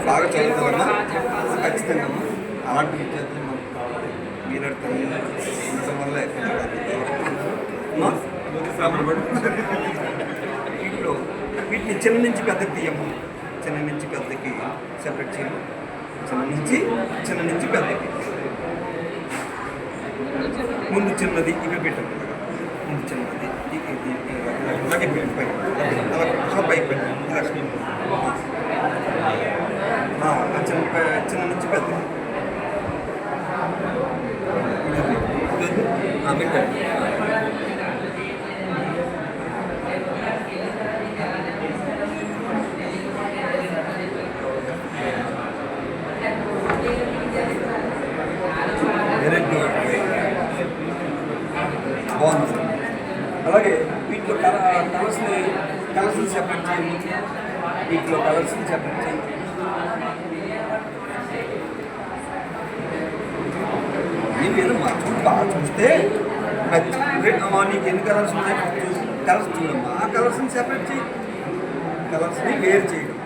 బాగా చదువుతామన్నా ఖచ్చితంగా అలాంటి విద్యార్థులు మనకు కావాలి. మీరు ఉండటం వల్ల వీటిలో వీటిని చిన్న నుంచి పెద్దకి తీయము. చిన్న నుంచి పెద్దకి సెపరేట్ చేయము. చిన్న నుంచి పెద్దకి ముందు చిన్నది ఇక్కడ పెట్టండి. ముందు చిన్నది అలాగే పైకి అలా పైకి పెట్టండి. చిన్న నుంచి పెద్ద పెట్టండి. వెరీ గుడ్, బాగుంది. అలాగే వీటిలో కలర్స్ని సెపరేట్ చేయండి. వీటిలో కలర్స్ని సెపరేట్ చేయండి. మీరు బాగా చూస్తే నీకు ఎన్ని కలర్స్ ఉన్నాయి కలర్స్ చూడమ్మా. ఆ కలర్స్ని సెపరేట్ చేయి, కలర్స్ని వేరు చేయడం.